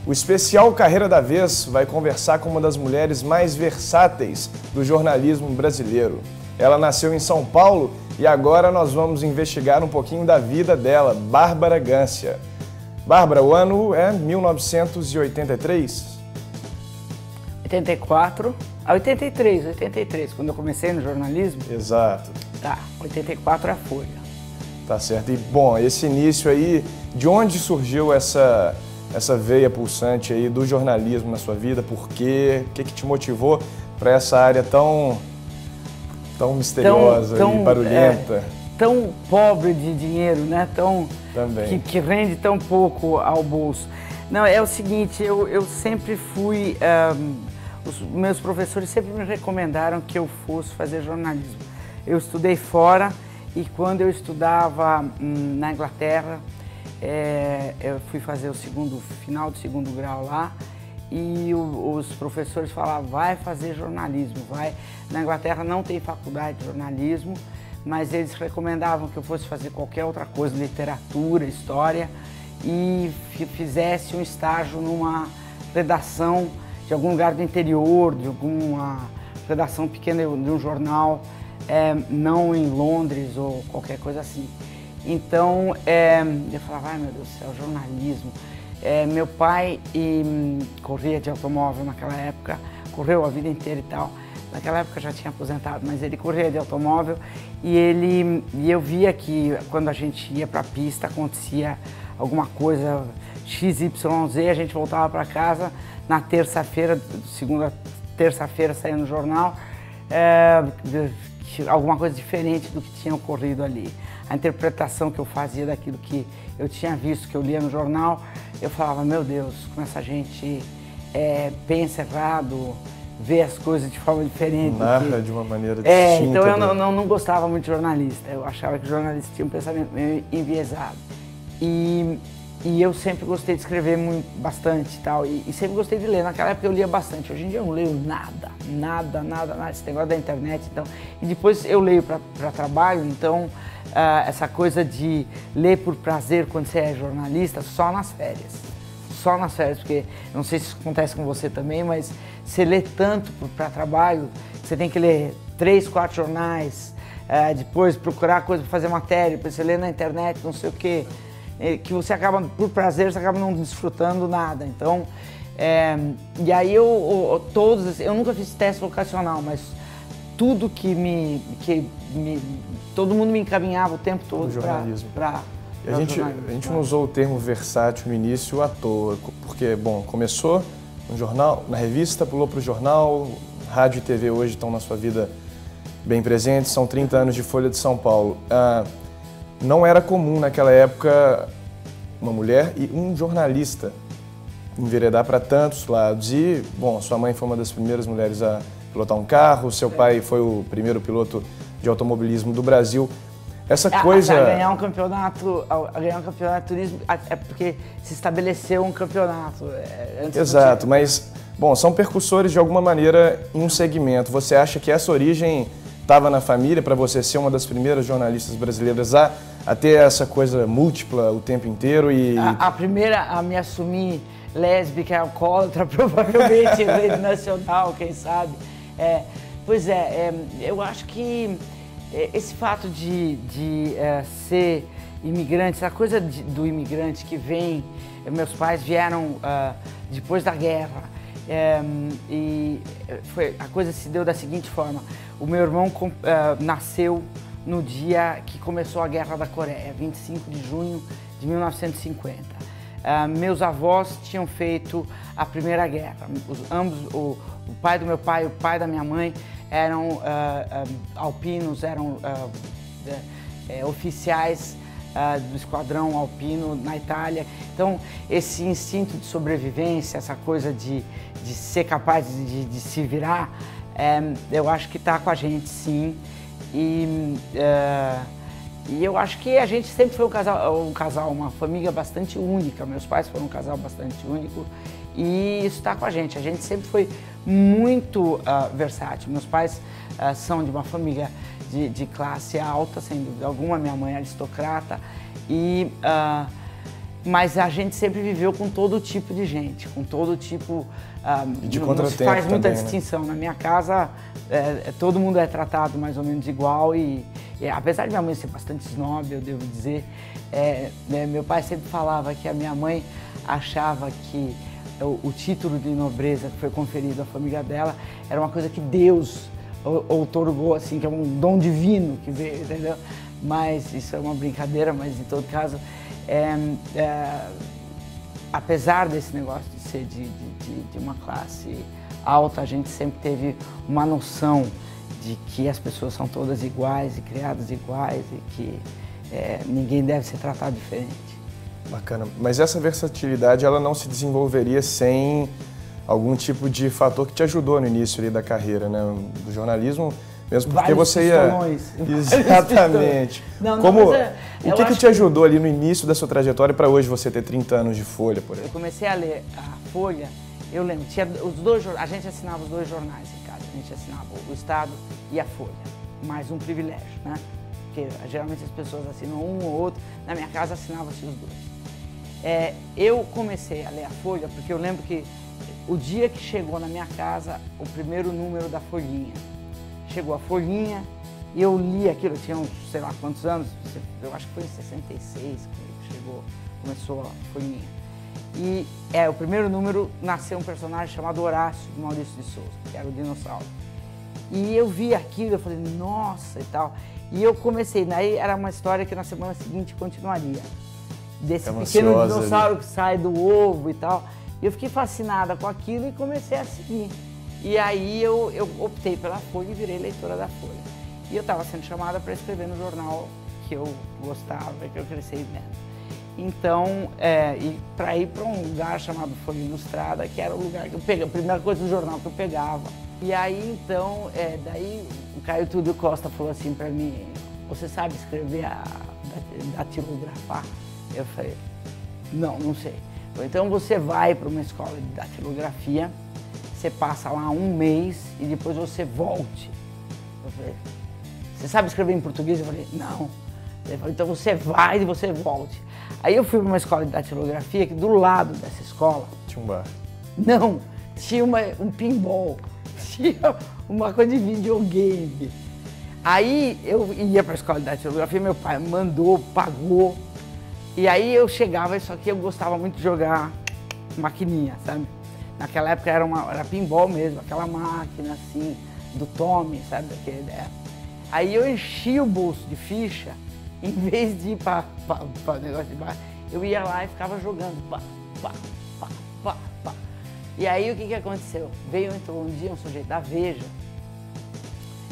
O especial Carreira da Vez vai conversar com uma das mulheres mais versáteis do jornalismo brasileiro. Ela nasceu em São Paulo e agora nós vamos investigar um pouquinho da vida dela, Bárbara Gância. Bárbara, o ano é 1983? 84, 83, quando eu comecei no jornalismo. Exato. Tá, 84 é a Folha. Tá certo. E, bom, esse início aí, de onde surgiu essa veia pulsante aí do jornalismo na sua vida? Por quê? O que te motivou para essa área tão misteriosa e barulhenta? Tão pobre de dinheiro, né? Também. Que rende tão pouco ao bolso. Não, é o seguinte, eu sempre fui... os meus professores sempre me recomendaram que eu fosse fazer jornalismo. Eu estudei fora e quando eu estudava na Inglaterra, eu fui fazer o final do segundo grau lá e os professores falavam, vai fazer jornalismo, vai. Na Inglaterra não tem faculdade de jornalismo, mas eles recomendavam que eu fosse fazer qualquer outra coisa, literatura, história, e fizesse um estágio numa redação de algum lugar do interior, de alguma redação pequena de um jornal, não em Londres ou qualquer coisa assim. Então, eu falava, ai meu Deus do céu, jornalismo. Meu pai corria de automóvel naquela época, correu a vida inteira e tal. Naquela época já tinha aposentado, mas ele corria de automóvel e eu via que quando a gente ia para a pista acontecia alguma coisa XYZ, a gente voltava para casa na terça-feira, segunda terça-feira saía no jornal, alguma coisa diferente do que tinha ocorrido ali. A interpretação que eu fazia daquilo que eu tinha visto, que eu lia no jornal, eu falava, meu Deus, como essa gente pensa errado, vê as coisas de forma diferente. Narra de uma maneira distinta. Então eu não gostava muito de jornalista, eu achava que o jornalista tinha um pensamento meio enviesado. E eu sempre gostei de escrever bastante e tal, e sempre gostei de ler. Naquela época eu lia bastante, hoje em dia eu não leio nada, esse negócio da internet, então. E depois eu leio para trabalho, então essa coisa de ler por prazer quando você é jornalista, só nas férias. Só nas férias, porque não sei se isso acontece com você também, mas você lê tanto para trabalho, você tem que ler 3, 4 jornais, depois procurar coisa para fazer matéria, depois você lê na internet, não sei o quê. Que você acaba, por prazer, você acaba não desfrutando nada. Então, e aí eu nunca fiz teste vocacional, mas tudo todo mundo me encaminhava o tempo todo para a gente não usou o termo versátil no início à toa, porque, bom, começou no jornal, na revista, pulou para o jornal, rádio e TV hoje estão na sua vida bem presentes, são 30 anos de Folha de São Paulo. Não era comum naquela época uma mulher e um jornalista enveredar para tantos lados. E, bom, sua mãe foi uma das primeiras mulheres a pilotar um carro, seu pai foi o primeiro piloto de automobilismo do Brasil. Essa coisa... A ganhar um campeonato de turismo é porque se estabeleceu um campeonato. Exato, mas, bom, são percussores de alguma maneira em um segmento. Você acha que essa origem estava na família para você ser uma das primeiras jornalistas brasileiras a ter essa coisa múltipla o tempo inteiro? A primeira a me assumir lésbica, alcoólatra, provavelmente rede nacional, quem sabe. Eu acho que esse fato de ser imigrante, essa coisa do imigrante que vem, meus pais vieram depois da guerra, a coisa se deu da seguinte forma: o meu irmão nasceu no dia que começou a Guerra da Coreia, 25 de junho de 1950. Meus avós tinham feito a Primeira Guerra. Ambos, o pai do meu pai e o pai da minha mãe eram alpinos, eram oficiais do esquadrão alpino na Itália. Então, esse instinto de sobrevivência, essa coisa de ser capaz de se virar, eu acho que está com a gente, sim. E eu acho que a gente sempre foi um casal, uma família bastante única. Meus pais foram um casal bastante único e isso está com a gente. A gente sempre foi muito versátil. Meus pais são de uma família de classe alta, sem dúvida alguma. Minha mãe é aristocrata e mas a gente sempre viveu com todo tipo de gente, com todo tipo... E de não contratempo se faz muita também, distinção. Né? Na minha casa, todo mundo é tratado mais ou menos igual e apesar de minha mãe ser bastante snob, eu devo dizer, meu pai sempre falava que a minha mãe achava que o título de nobreza que foi conferido à família dela era uma coisa que Deus outorgou, assim, que é um dom divino que veio, entendeu? Mas isso é uma brincadeira, mas em todo caso, apesar desse negócio de ser de uma classe alta, a gente sempre teve uma noção de que as pessoas são todas iguais e criadas iguais e que ninguém deve ser tratado diferente. Bacana. Mas essa versatilidade, ela não se desenvolveria sem algum tipo de fator que te ajudou no início ali da carreira, né? Do jornalismo, mesmo porque Vários você ia... pistões. Exatamente. Não, Como... o que te ajudou ali no início da sua trajetória para hoje você ter 30 anos de Folha, por exemplo? Eu comecei a ler a Folha, eu lembro, tinha os dois, a gente assinava os dois jornais em casa, a gente assinava o Estado e a Folha, mais um privilégio, né? Porque geralmente as pessoas assinam um ou outro, na minha casa assinava-se os dois. Eu comecei a ler a Folha porque eu lembro que o dia que chegou na minha casa o primeiro número da Folhinha, chegou a Folhinha e eu li aquilo, eu tinha uns, sei lá quantos anos, eu acho que foi em 66 que começou a Folhinha. E o primeiro número nasceu um personagem chamado Horácio, de Maurício de Souza, que era o dinossauro. E eu vi aquilo, eu falei, nossa e tal. E eu comecei, daí era uma história que na semana seguinte continuaria. Desse pequeno dinossauro ali que sai do ovo e tal. E eu fiquei fascinada com aquilo e comecei a seguir. E aí eu optei pela Folha e virei leitora da Folha. E eu estava sendo chamada para escrever no jornal que eu gostava, que eu cresci vendo. Então, e para ir para um lugar chamado Folha Ilustrada, que era o lugar que eu pegava, a primeira coisa do jornal que eu pegava. E aí, então, daí o Caio Túlio Costa falou assim para mim, você sabe escrever datilografar? Eu falei, não sei. Então você vai para uma escola de datilografia, você passa lá um mês e depois você volte. Eu falei, você sabe escrever em português? Eu falei, não. Ele falou, então você vai e você volte. Aí eu fui para uma escola de datilografia que do lado dessa escola... Tinha um bar. Não, tinha um pinball, tinha uma coisa de videogame. Aí eu ia para a escola de datilografia, meu pai mandou, pagou. E aí eu chegava, só que eu gostava muito de jogar maquininha, sabe? Naquela época era pinball mesmo, aquela máquina assim, do Tommy, sabe? Aí eu enchia o bolso de ficha, em vez de ir para o negócio de bar, eu ia lá e ficava jogando, pá. E aí o que aconteceu? Entrou um dia um sujeito da Veja,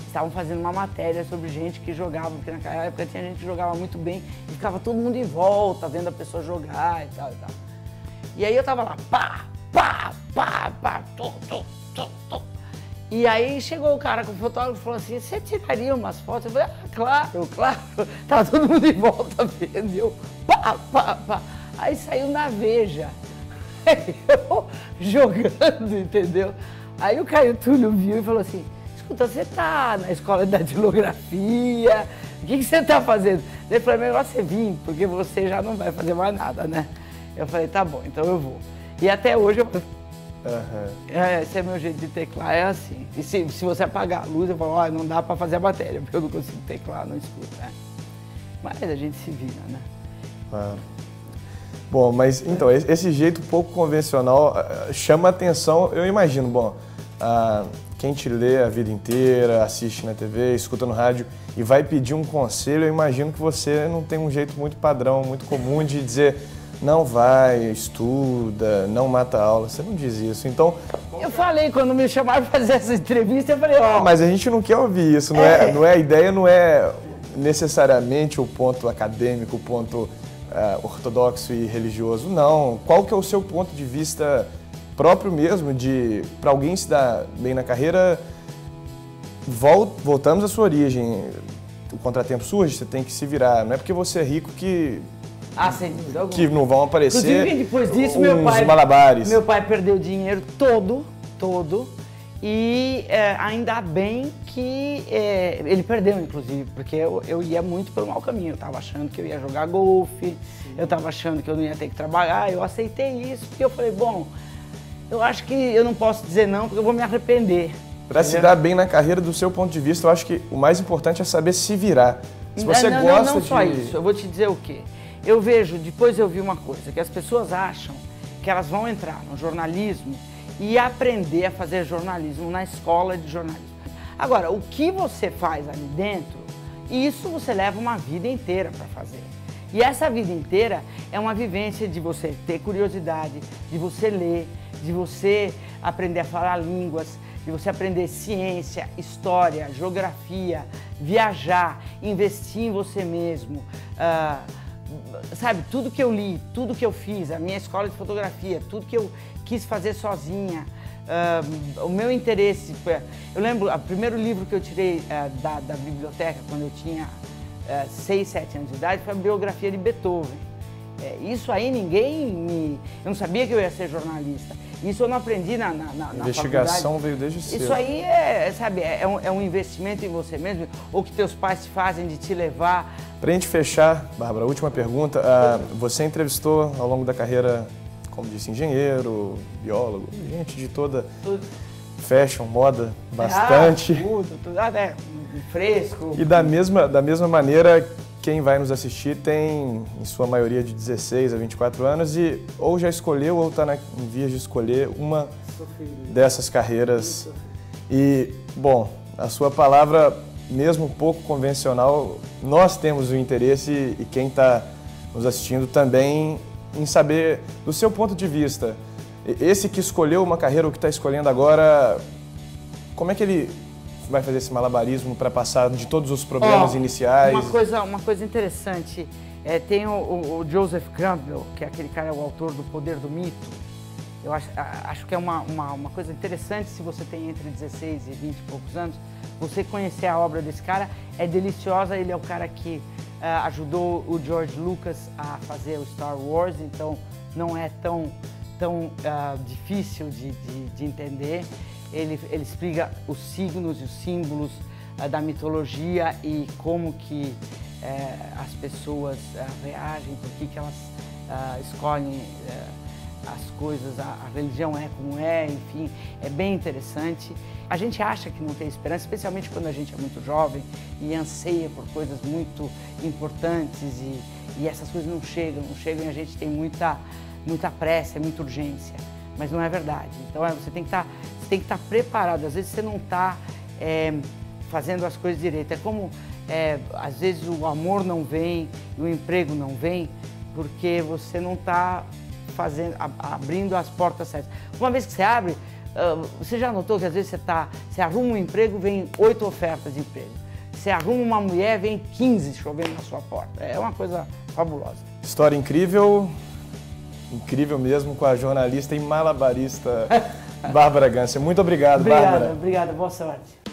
estavam fazendo uma matéria sobre gente que jogava, porque naquela época tinha gente que jogava muito bem e ficava todo mundo em volta, vendo a pessoa jogar e tal. E aí eu tava lá, E aí chegou o cara com o fotógrafo e falou assim, você tiraria umas fotos? Eu falei, claro. Tava todo mundo em volta vendo, e eu, Aí saiu na Veja, eu jogando, entendeu? Aí o Caio Túlio viu e falou assim, escuta, você tá na escola de datilografia, o que você tá fazendo? Ele falou, melhor você vir, porque você já não vai fazer mais nada, né? Eu falei, tá bom, então eu vou. E até hoje eu... esse é meu jeito de teclar, é assim. E se você apagar a luz, eu falo, olha, não dá pra fazer a matéria, porque eu não consigo teclar no escuro, né? Mas a gente se vira, né? Bom, mas então, esse jeito pouco convencional chama atenção, eu imagino, quem te lê a vida inteira, assiste na TV, escuta no rádio e vai pedir um conselho, eu imagino que você não tem um jeito muito padrão, muito comum de dizer não vai, estuda, não mata a aula, você não diz isso, então... Eu falei, quando me chamaram para fazer essa entrevista, eu falei, Mas a gente não quer ouvir isso, a ideia não é necessariamente o ponto acadêmico, o ponto ortodoxo e religioso, não. Qual que é o seu ponto de vista próprio mesmo, para alguém se dar bem na carreira, voltamos à sua origem, o contratempo surge, você tem que se virar, não é porque você é rico que não vão aparecer. Inclusive, depois disso, malabares. Meu pai perdeu dinheiro todo, e ainda bem que ele perdeu, inclusive, porque eu ia muito pelo mau caminho. Eu estava achando que eu ia jogar golfe, eu estava achando que eu não ia ter que trabalhar. Eu aceitei isso porque eu falei, bom, eu acho que eu não posso dizer não porque eu vou me arrepender. Para se dar bem na carreira, do seu ponto de vista, eu acho que o mais importante é saber se virar. Se você gosta não só isso, eu vou te dizer o quê. Eu vejo, depois eu vi uma coisa, que as pessoas acham que elas vão entrar no jornalismo e aprender a fazer jornalismo na escola de jornalismo. Agora, o que você faz ali dentro, isso você leva uma vida inteira para fazer. E essa vida inteira é uma vivência de você ter curiosidade, de você ler, de você aprender a falar línguas, de você aprender ciência, história, geografia, viajar, investir em você mesmo. Sabe, tudo que eu li, tudo que eu fiz, a minha escola de fotografia, tudo que eu quis fazer sozinha, o meu interesse. Eu lembro, o primeiro livro que eu tirei da biblioteca quando eu tinha 6, 7 anos de idade foi a biografia de Beethoven. Isso aí eu não sabia que eu ia ser jornalista. Isso eu não aprendi na investigação veio desde cedo. Isso aí sabe, é um investimento em você mesmo, ou que teus pais fazem de te levar. Pra gente fechar, Bárbara, última pergunta. Você entrevistou ao longo da carreira, como disse, engenheiro, biólogo, gente de toda fashion, moda, bastante. Tudo, fresco. E da mesma maneira, quem vai nos assistir tem, em sua maioria, de 16 a 24 anos e ou já escolheu ou está em vias de escolher uma dessas carreiras. E, bom, a sua palavra, mesmo pouco convencional, nós temos o interesse e quem está nos assistindo também em saber, do seu ponto de vista, esse que escolheu uma carreira, o que está escolhendo agora, como é que ele vai fazer esse malabarismo para passar de todos os problemas iniciais? Uma coisa interessante, tem o Joseph Campbell, que é aquele cara, o autor do Poder do Mito. Eu acho que é uma coisa interessante, se você tem entre 16 e 20 e poucos anos, você conhecer a obra desse cara, é deliciosa. Ele é o cara que ajudou o George Lucas a fazer o Star Wars, então não é tão difícil de entender. Ele explica os signos e os símbolos da mitologia e como que as pessoas reagem, por que elas escolhem as coisas, a religião é como é, enfim, é bem interessante. A gente acha que não tem esperança, especialmente quando a gente é muito jovem e anseia por coisas muito importantes e essas coisas não chegam e a gente tem muita pressa, muita urgência, mas não é verdade. Então você tem que estar preparado, às vezes você não está fazendo as coisas direito. É como, às vezes o amor não vem, o emprego não vem, porque você não está abrindo as portas certas. Uma vez que você abre, você já notou que às vezes você arruma um emprego, vem 8 ofertas de emprego. Você arruma uma mulher, vem 15 chovendo na sua porta. É uma coisa fabulosa. História incrível, incrível mesmo, com a jornalista e malabarista Bárbara Gância. Muito obrigado, Bárbara. Obrigada, boa sorte.